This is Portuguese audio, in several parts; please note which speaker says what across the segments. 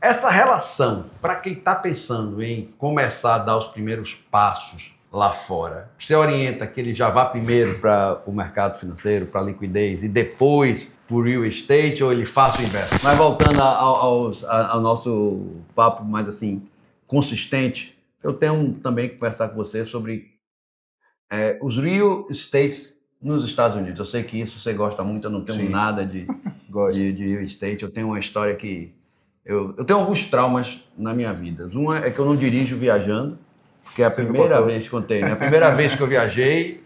Speaker 1: Essa relação, para quem está pensando em começar a dar os primeiros passos lá fora, você orienta que ele já vá primeiro para o mercado financeiro, para a liquidez e depois para o real estate, ou ele faça o inverso? Mas voltando ao nosso papo mais assim, consistente, eu tenho também que conversar com você sobre os real estates nos Estados Unidos. Eu sei que isso você gosta muito, eu não tenho nada de real estate, eu tenho uma história que... Eu tenho alguns traumas na minha vida. Uma é que eu não dirijo viajando, porque é a primeira vez, contei, né? A primeira vez que eu viajei,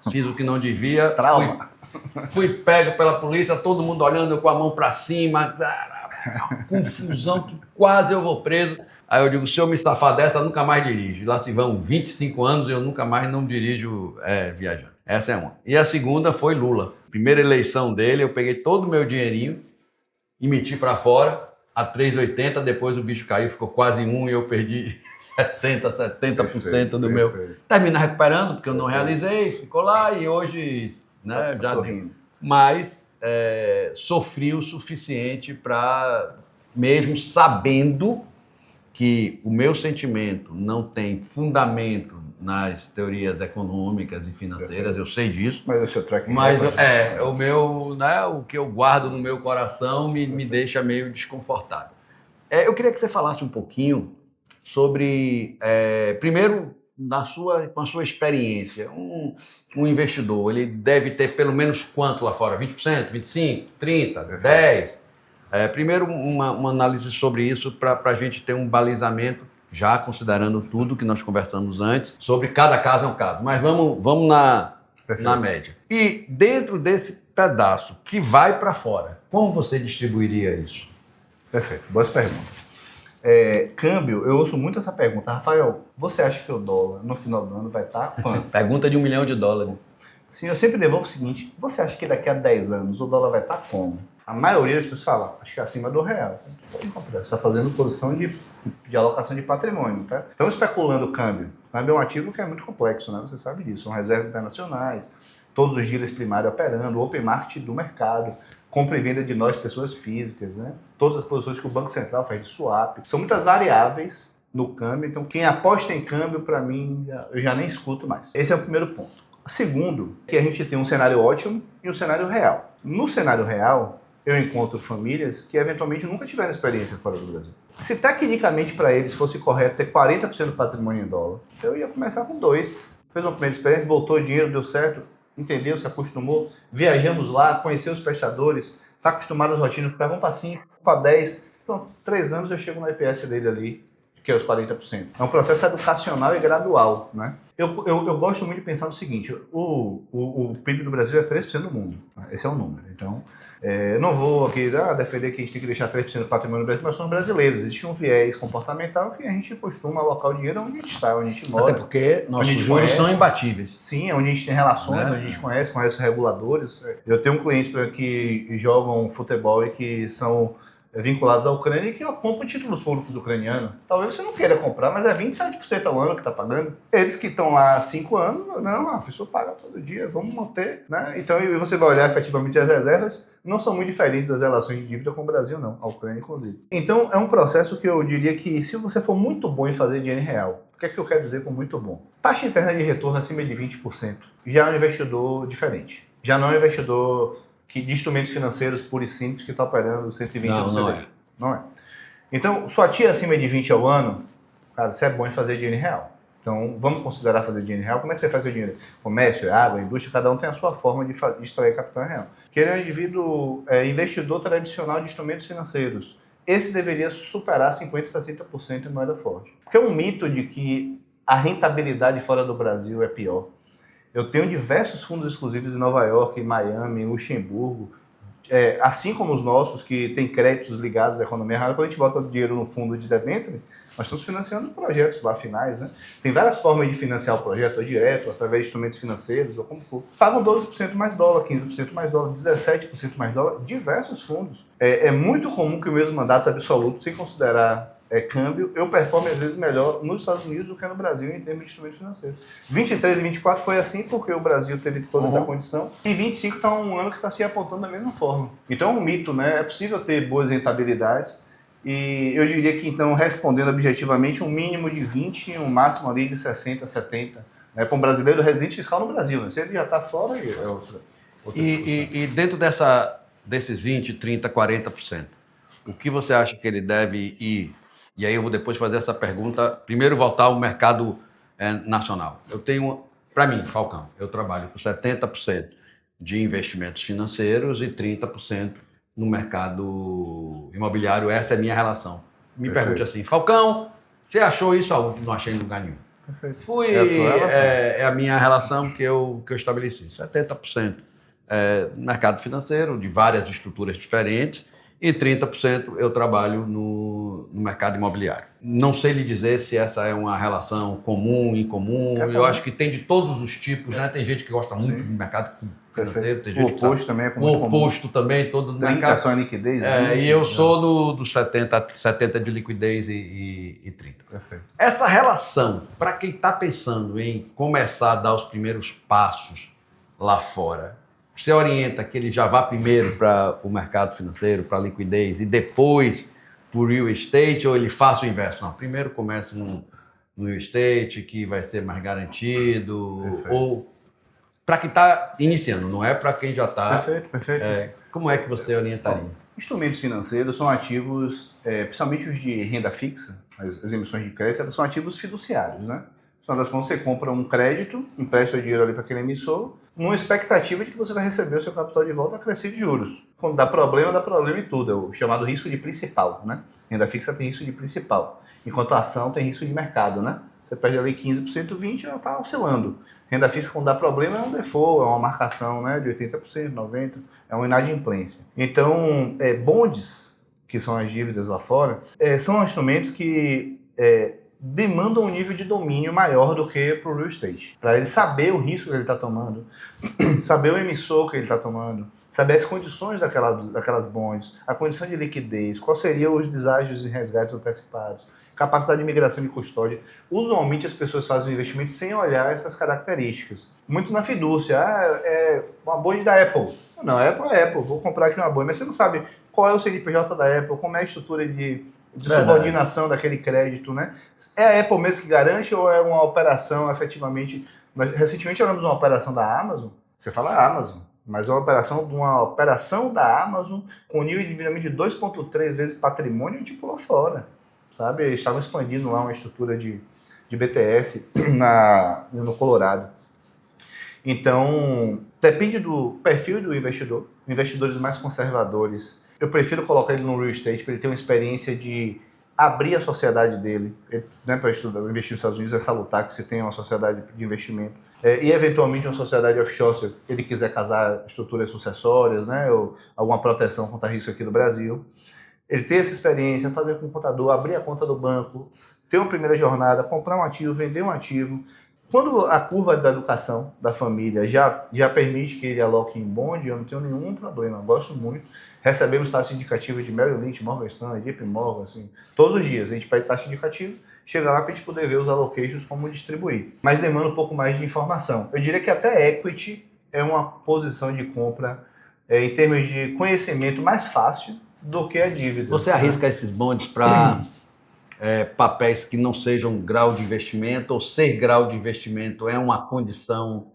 Speaker 1: fiz o que não devia.
Speaker 2: Trauma.
Speaker 1: Fui pego pela polícia, todo mundo olhando eu com a mão para cima, confusão que quase eu vou preso. Aí eu digo, se eu me safar dessa, eu nunca mais dirijo. Lá se vão 25 anos e eu nunca mais não dirijo viajando. Essa é uma. E a segunda foi Lula. Primeira eleição dele, eu peguei todo o meu dinheirinho e meti para fora a 3,80, depois o bicho caiu, ficou quase 1 e eu perdi 60%, 70% do meu. Termina recuperando, porque eu não realizei, ficou lá e hoje, né, já deu. Mas sofri o suficiente para, mesmo sabendo que o meu sentimento não tem fundamento nas teorias econômicas e financeiras, eu sei disso.
Speaker 2: Mas o seu track
Speaker 1: Mas o meu, né, o que eu guardo no meu coração me deixa meio desconfortável. Eu queria que você falasse um pouquinho sobre, primeiro, com a sua experiência. Um investidor, ele deve ter pelo menos quanto lá fora? 20%, 25%, 30%, 10%? Primeiro, uma análise sobre isso para a gente ter um balizamento, já considerando tudo que nós conversamos antes, sobre cada caso é um caso. Mas vamos na média. E dentro desse pedaço que vai para fora, como você distribuiria isso?
Speaker 2: Perfeito, boas perguntas. Câmbio, eu ouço muito essa pergunta. Rafael, você acha que o dólar no final do ano vai estar quanto?
Speaker 1: Pergunta de $1 milhão.
Speaker 2: Sim, eu sempre devolvo o seguinte, você acha que daqui a 10 anos o dólar vai estar como? A maioria das pessoas fala, acho que é acima do real. Pode comprar, você está fazendo posição de alocação de patrimônio, tá? Então, especulando o câmbio. O câmbio é um ativo que é muito complexo, né? Você sabe disso. São reservas internacionais, todos os dealers primários operando, o open market do mercado, compra e venda de nós, pessoas físicas, né? Todas as posições que o Banco Central faz de swap. São muitas variáveis no câmbio, então quem aposta em câmbio, para mim, eu já nem escuto mais. Esse é o primeiro ponto. O segundo, que a gente tem um cenário ótimo e um cenário real. No cenário real, eu encontro famílias que eventualmente nunca tiveram experiência fora do Brasil. Se tecnicamente para eles fosse correto ter 40% do patrimônio em dólar, eu ia começar com 2. Fez uma primeira experiência, voltou o dinheiro, deu certo, entendeu, se acostumou, viajamos lá, conheceu os prestadores, está acostumado às rotinas, vamos para 5, para 10, pronto, 3 anos eu chego no IPS dele ali, que é os 40%. É um processo educacional e gradual, né? Eu gosto muito de pensar no seguinte, o PIB do Brasil é 3% do mundo, esse é o número, então... não vou aqui defender que a gente tem que deixar 3% do patrimônio do Brasil, mas somos brasileiros. Existe um viés comportamental que a gente costuma alocar o dinheiro onde a gente está, onde a gente mora.
Speaker 1: Até porque nossos juros são imbatíveis.
Speaker 2: Sim, onde a gente tem relações, onde a gente conhece os reguladores. Eu tenho clientes que jogam futebol e que são vinculados à Ucrânia e que compram títulos públicos ucranianos. Talvez você não queira comprar, mas é 27% ao ano que está pagando. Eles que estão lá há 5 anos, não, a pessoa paga todo dia, vamos manter, né? Então, e você vai olhar efetivamente as reservas, não são muito diferentes das relações de dívida com o Brasil, não, a Ucrânia inclusive. Então, é um processo que eu diria que se você for muito bom em fazer dinheiro real, o que é que eu quero dizer com muito bom? Taxa interna de retorno acima de 20%, já é um investidor diferente. Já não é um investidor de instrumentos financeiros puros e simples que está operando 120 anos. Não é. Então, sua tia acima de 20 ao ano, cara, você é bom em fazer dinheiro real. Então, vamos considerar fazer dinheiro real. Como é que você faz seu dinheiro? Comércio, água, indústria, cada um tem a sua forma de extrair capital real. Que ele é um indivíduo investidor tradicional de instrumentos financeiros. Esse deveria superar 50%, 60% em moeda forte. Porque é um mito de que a rentabilidade fora do Brasil é pior. Eu tenho diversos fundos exclusivos em Nova York, em Miami, em Luxemburgo, assim como os nossos, que têm créditos ligados à economia real. Quando a gente bota dinheiro no fundo de debênture, nós estamos financiando projetos lá finais, né? Tem várias formas de financiar o projeto, ou direto, através de instrumentos financeiros, ou como for. Pagam 12% mais dólar, 15% mais dólar, 17% mais dólar, diversos fundos. É muito comum que o mesmo mandato absoluto, sem considerar câmbio, eu performo às vezes melhor nos Estados Unidos do que no Brasil em termos de instrumento financeiro. 23 e 24 foi assim porque o Brasil teve toda essa condição e 25 está um ano que está se apontando da mesma forma. Então é um mito, né? É possível ter boas rentabilidades E eu diria que, então, respondendo objetivamente, um mínimo de 20 e um máximo ali de 60, 70. Né? Para um brasileiro residente fiscal no Brasil. Né? Se ele já está fora, é outra
Speaker 1: E dentro desses 20, 30, 40%, o que você acha que ele deve ir? E aí eu vou depois fazer essa pergunta. Primeiro voltar ao mercado nacional. Eu tenho, para mim, Falcão, eu trabalho com 70% de investimentos financeiros e 30% no mercado imobiliário. Essa é a minha relação. Me pergunte assim, Falcão, você achou isso aonde? Não achei em lugar nenhum.
Speaker 2: Perfeito.
Speaker 1: É a minha relação que eu estabeleci. 70% no mercado financeiro, de várias estruturas diferentes, e 30% eu trabalho no mercado imobiliário. Não sei lhe dizer se essa é uma relação comum, incomum. Eu acho que tem de todos os tipos, né? Tem gente que gosta muito do mercado financeiro, tem gente
Speaker 2: o oposto também é
Speaker 1: o oposto também, todo do mercado.
Speaker 2: Só liquidez.
Speaker 1: E eu sou do 70 de liquidez e 30.
Speaker 2: Perfeito.
Speaker 1: Essa relação, para quem está pensando em começar a dar os primeiros passos lá fora, você orienta que ele já vá primeiro para o mercado financeiro, para a liquidez, e depois para o real estate, ou ele faça o inverso? Não, primeiro comece no real estate, que vai ser mais garantido, ou para quem está iniciando, não é para quem já está...
Speaker 2: Perfeito.
Speaker 1: Como é que você orientaria?
Speaker 2: Bom, instrumentos financeiros são ativos, principalmente os de renda fixa, as emissões de crédito, elas são ativos fiduciários, né? Quando você compra um crédito, empresta o dinheiro ali para aquele emissor, numa expectativa de que você vai receber o seu capital de volta a crescer de juros. Quando dá problema em tudo. É o chamado risco de principal, né? Renda fixa tem risco de principal, enquanto a ação tem risco de mercado, né? Você perde ali 15%, 20%, ela está oscilando. Renda fixa, quando dá problema, é um default, é uma marcação, né, de 80%, 90%, é uma inadimplência. Então, bonds, que são as dívidas lá fora, são instrumentos que demandam um nível de domínio maior do que para o real estate. Para ele saber o risco que ele está tomando, saber o emissor que ele está tomando, saber as condições daquelas bonds, a condição de liquidez, quais seriam os deságios e resgates antecipados, capacidade de migração de custódia. Usualmente as pessoas fazem investimento sem olhar essas características. Muito na fidúcia. É uma bond da Apple. Não, Apple é Apple. Vou comprar aqui uma bond. Mas você não sabe qual é o CNPJ da Apple, como é a estrutura de subordinação daquele crédito, né? É a Apple mesmo que garante ou é uma operação efetivamente... Recentemente falamos de uma operação da Amazon. Você fala Amazon, mas é uma operação da Amazon com nível de endividamento de 2,3 vezes patrimônio, tipo lá fora. Sabe? Eles estavam expandindo lá uma estrutura de BTS no Colorado. Então, depende do perfil do investidor. Investidores mais conservadores, eu prefiro colocar ele no real estate para ele ter uma experiência de abrir a sociedade dele. Né, para investir nos Estados Unidos é salutar que você tenha uma sociedade de investimento. E eventualmente uma sociedade offshore, se ele quiser casar estruturas sucessórias, né, ou alguma proteção contra risco aqui no Brasil. Ele ter essa experiência, fazer com o contador, abrir a conta do banco, ter uma primeira jornada, comprar um ativo, vender um ativo. Quando a curva da educação da família já permite que ele aloque em bond, eu não tenho nenhum problema, eu gosto muito. Recebemos taxa indicativa de Merrill Lynch, Morgan Stanley, JP Morgan, assim, todos os dias. A gente pede taxa indicativa, chega lá para a gente poder ver os allocations, como distribuir. Mas demanda um pouco mais de informação. Eu diria que até equity é uma posição de compra em termos de conhecimento mais fácil do que a dívida.
Speaker 1: Você arrisca esses bondes para papéis que não sejam grau de investimento, ou ser grau de investimento é uma condição,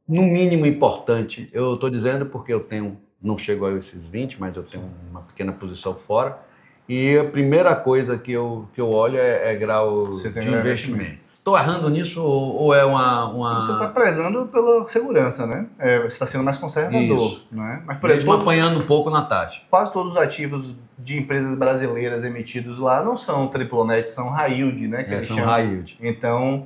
Speaker 1: no mínimo, importante? Eu estou dizendo porque eu tenho, não chego a esses 20, mas eu tenho uma pequena posição fora, e a primeira coisa que eu olho é grau de investimento. Estou errando nisso ou é uma...
Speaker 2: Você está prezando pela segurança, né? Você está sendo mais conservador. Né? Mas, por exemplo,
Speaker 1: apanhando um pouco na taxa.
Speaker 2: Quase todos os ativos de empresas brasileiras emitidos lá não são triple net, são high yield, né?
Speaker 1: São high yield.
Speaker 2: Então,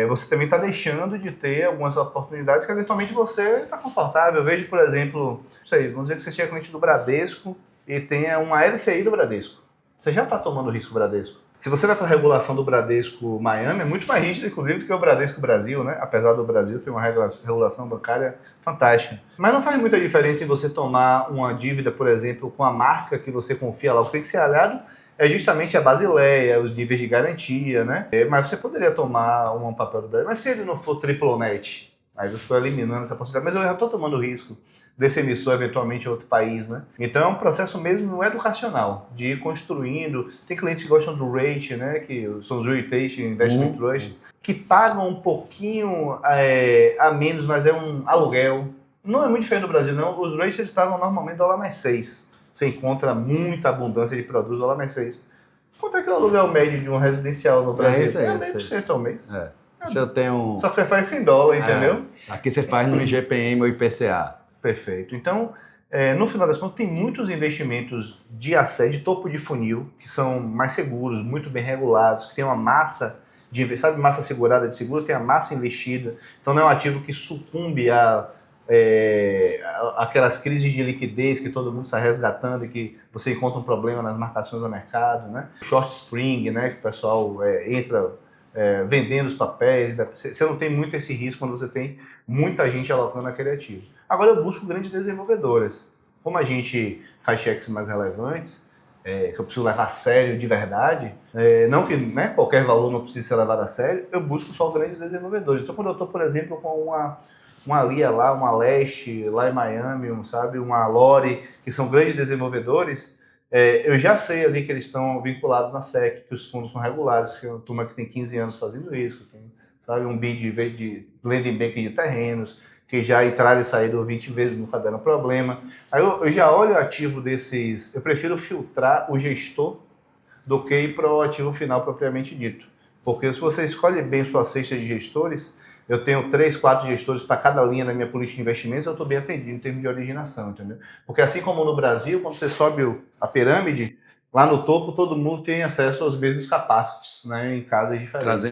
Speaker 2: você também está deixando de ter algumas oportunidades que eventualmente você está confortável. Eu vejo, por exemplo, não sei, vamos dizer que você seja cliente do Bradesco e tenha uma LCI do Bradesco. Você já está tomando risco Bradesco. Se você vai para a regulação do Bradesco Miami, é muito mais rígida, inclusive, do que o Bradesco Brasil, né? Apesar do Brasil ter uma regulação bancária fantástica. Mas não faz muita diferença em você tomar uma dívida, por exemplo, com a marca que você confia lá. O que tem que ser olhado é justamente a Basileia, os níveis de garantia, né? Mas você poderia tomar um papel do Brasil. Mas se ele não for triple net, Aí eu estou eliminando essa possibilidade, mas eu já estou tomando o risco desse emissor eventualmente em outro país, né? Então é um processo mesmo educacional, de ir construindo. Tem clientes que gostam do rate, né? Que são os Reputation Investment Trust, que pagam um pouquinho a menos, mas é um aluguel. Não é muito diferente do Brasil, não. Os rates eles pagam normalmente $6. Você encontra muita abundância de produtos $6. Quanto é que é o aluguel médio de um residencial no Brasil?
Speaker 1: Isso aí,
Speaker 2: é 10% ao mês.
Speaker 1: Se eu tenho...
Speaker 2: Só que você faz $100, entendeu?
Speaker 1: Aqui você faz no IGPM ou IPCA.
Speaker 2: Perfeito. Então, no final das contas, tem muitos investimentos de asset, de topo de funil, que são mais seguros, muito bem regulados, que tem uma massa, sabe, massa segurada de seguro, tem a massa investida. Então, não é um ativo que sucumbe a aquelas crises de liquidez que todo mundo está resgatando e que você encontra um problema nas marcações do mercado, né? Short spring, né? Que o pessoal entra vendendo os papéis. Você não tem muito esse risco quando você tem muita gente alocando aquele ativo. Agora eu busco grandes desenvolvedoras. Como a gente faz cheques mais relevantes, que eu preciso levar a sério de verdade, não que qualquer valor não precise ser levado a sério, eu busco só grandes desenvolvedores. Então quando eu estou, por exemplo, com uma Lia lá, uma Leste lá em Miami, sabe, uma Lore, que são grandes desenvolvedores, eu já sei ali que eles estão vinculados na SEC, que os fundos são regulares, que é uma turma que tem 15 anos fazendo isso, tem, sabe, um bid de lending bank de terrenos, que já entraram e saíram 20 vezes, nunca deram problema. Aí eu já olho o ativo desses, eu prefiro filtrar o gestor do que ir para o ativo final propriamente dito. Porque se você escolhe bem sua cesta de gestores, eu tenho 3, 4 gestores para cada linha na minha política de investimentos, eu estou bem atendido em termos de originação, entendeu? Porque assim como no Brasil, quando você sobe a pirâmide, lá no topo todo mundo tem acesso aos mesmos capacities, né, em casas diferentes.